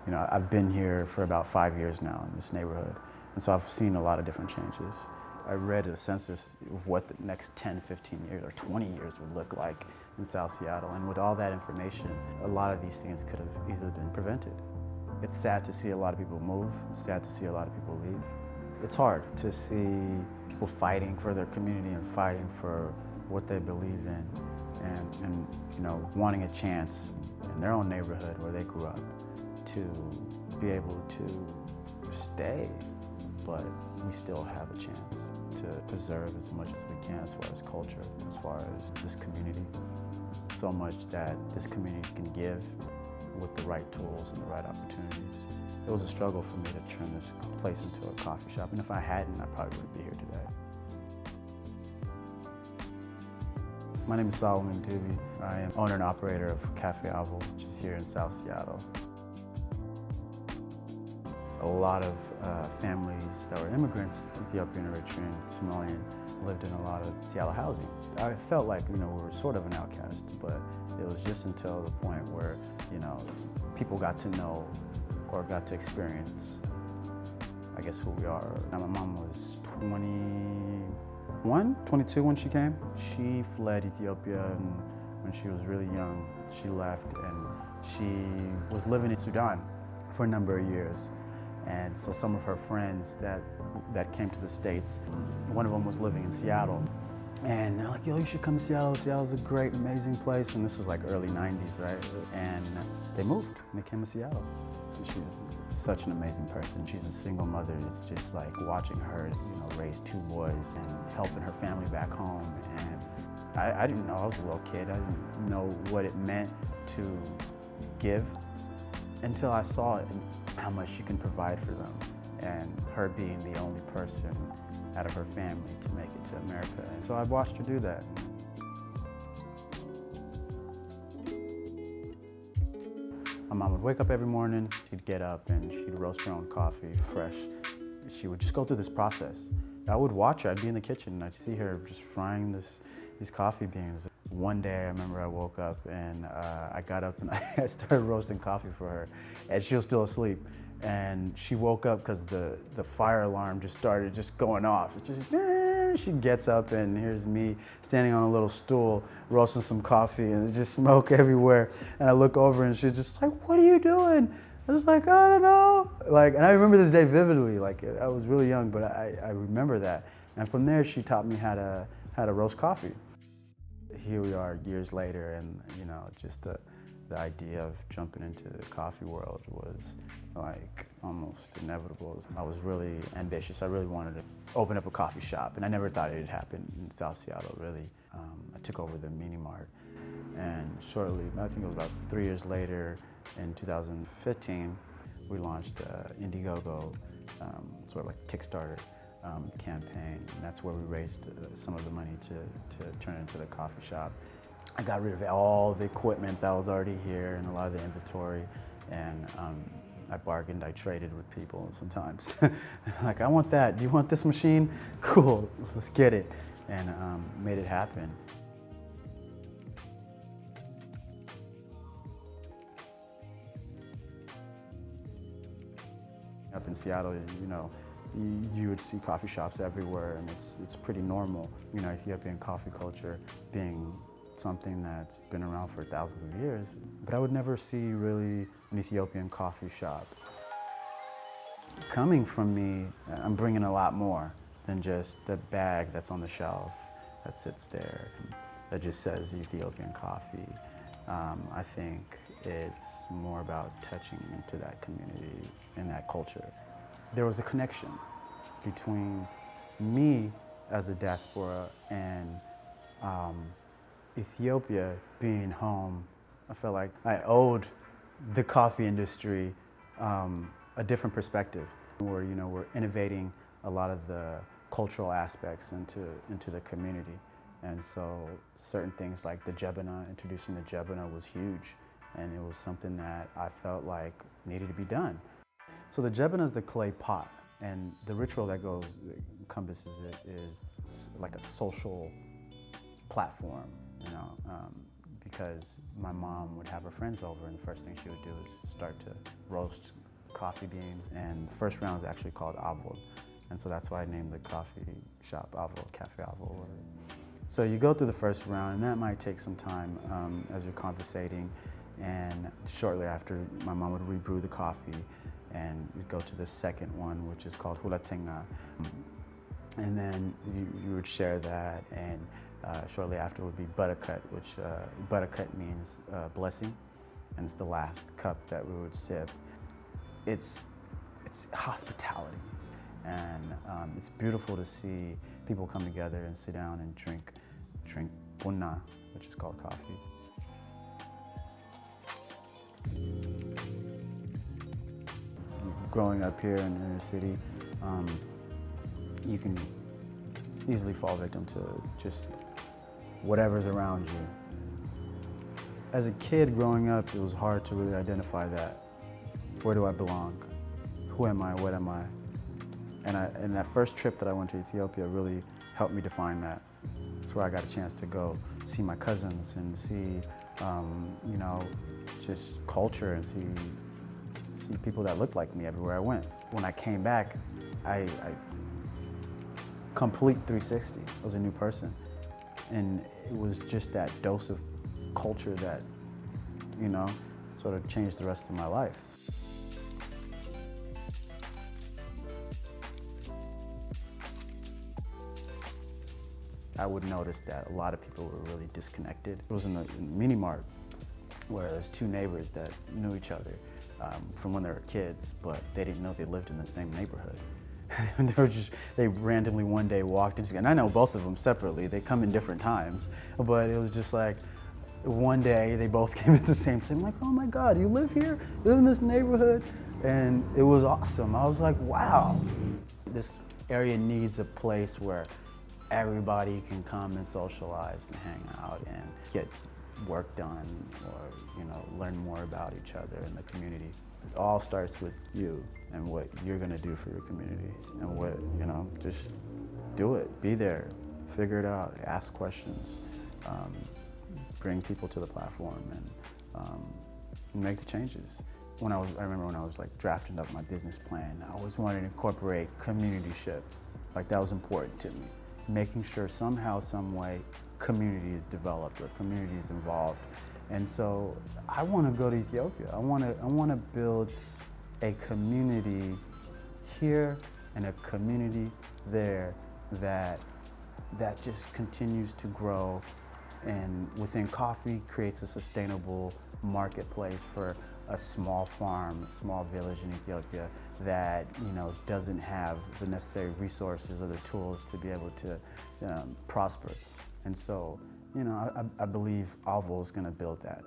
You know, I've been here for about 5 years now in this neighborhood, and so I've seen a lot of different changes. I read a census of what the next 10, 15 years or 20 years would look like in South Seattle, and with all that information, a lot of these things could have easily been prevented. It's sad to see a lot of people move, it's sad to see a lot of people leave. It's hard to see people fighting for their community and fighting for what they believe in, and you know, wanting a chance in their own neighborhood where they grew up to be able to stay, but we still have a chance to preserve as much as we can as far as culture, as far as this community. So much that this community can give with the right tools and the right opportunities. It was a struggle for me to turn this place into a coffee shop, and if I hadn't, I probably wouldn't be here today. My name is Dubie. I am owner and operator of Café, Avole, which is here in South Seattle. A lot of families that were immigrants, Ethiopian, Eritrean, Somalian, lived in a lot of Seattle housing. I felt like, you know, we were sort of an outcast, but it was just until the point where, you know, people got to know or got to experience, I guess, who we are. Now, my mom was 22 when she came. She fled Ethiopia when she was really young. She left and she was living in Sudan for a number of years. And so some of her friends that came to the States, one of them was living in Seattle. And they're like, yo, you should come to Seattle. Seattle's a great, amazing place. And this was like early 90s, right? And they moved and they came to Seattle. So she's such an amazing person. She's a single mother. It's just like watching her, you know, raise 2 boys and helping her family back home. And I didn't know, I was a little kid. I didn't know what it meant to give until I saw it and how much she can provide for them. And her being the only person out of her family to make it to America. And so I watched her do that. My mom would wake up every morning, she'd get up and she'd roast her own coffee, fresh. She would just go through this process. I would watch her, I'd be in the kitchen and I'd see her just frying these coffee beans. One day I remember I woke up and I got up and I started roasting coffee for her, and she was still asleep. And she woke up because the fire alarm just started going off. It's just, she gets up and here's me standing on a little stool, roasting some coffee, and there's just smoke everywhere. And I look over and she's just like, what are you doing? I was like, I don't know. Like, and I remember this day vividly. Like, I was really young, but I remember that. And from there, she taught me how to roast coffee. Here we are years later, and you know, just the idea of jumping into the coffee world was like almost inevitable. I was really ambitious. I really wanted to open up a coffee shop, and I never thought it'd happen in South Seattle, really. I took over the Mini Mart, and shortly, I think it was about 3 years later, in 2015, we launched Indiegogo, sort of like Kickstarter campaign, and that's where we raised some of the money to turn it into the coffee shop. I got rid of all the equipment that was already here and a lot of the inventory, and I bargained, I traded with people sometimes. Like, I want that, do you want this machine? Cool, let's get it, and made it happen. Up in Seattle, you know, you would see coffee shops everywhere, and it's pretty normal. You know, Ethiopian coffee culture being something that's been around for thousands of years, but I would never see really an Ethiopian coffee shop. Coming from me, I'm bringing a lot more than just the bag that's on the shelf that sits there that just says Ethiopian coffee. I think it's more about touching into that community and that culture. There was a connection between me as a diaspora and Ethiopia being home. I felt like I owed the coffee industry a different perspective, where, you know, we're innovating a lot of the cultural aspects into the community. And so certain things like the jebana, introducing the jebana was huge, and it was something that I felt like needed to be done. So the jebana is the clay pot, and the ritual that encompasses it is like a social platform, you know, because my mom would have her friends over, and the first thing she would do is start to roast coffee beans. And the first round is actually called ah-bohl. And so that's why I named the coffee shop Avole, Café Avole. So you go through the first round, and that might take some time as you're conversating. And shortly after, my mom would rebrew the coffee, and you'd go to the second one, which is called hulatenga. And then you would share that, and shortly after would be buttercut, which buttercut means blessing, and it's the last cup that we would sip. It's hospitality, and it's beautiful to see people come together and sit down and drink punna, which is called coffee. Growing up here in the inner city, you can easily fall victim to just whatever's around you. As a kid growing up, it was hard to really identify that. Where do I belong? Who am I? What am I? And that first trip that I went to Ethiopia really helped me define that. It's where I got a chance to go see my cousins and see, you know, just culture and see people that looked like me everywhere I went. When I came back, I complete 360. I was a new person. And it was just that dose of culture that, you know, sort of changed the rest of my life. I would notice that a lot of people were really disconnected. It was in the mini mart where there's two neighbors that knew each other from when they were kids, but they didn't know they lived in the same neighborhood. They randomly one day walked into, and I know both of them separately, they come in different times, but it was just like, one day they both came at the same time, like, oh my God, you live here? You live in this neighborhood? And it was awesome. I was like, wow. This area needs a place where everybody can come and socialize and hang out and get work done, or, you know, learn more about each other in the community. It all starts with you and what you're gonna do for your community, and what, you know, just do it, be there, figure it out, ask questions, bring people to the platform, and make the changes. I remember when I was like drafting up my business plan, I always wanted to incorporate communityship. Like, that was important to me. Making sure somehow, some way, community is developed or community is involved. And so I want to go to Ethiopia. I want to build a community here and a community there that just continues to grow, and within coffee creates a sustainable marketplace for a small farm, a small village in Ethiopia that, you know, doesn't have the necessary resources or the tools to be able to prosper. And so, you know, I believe Avole is going to build that.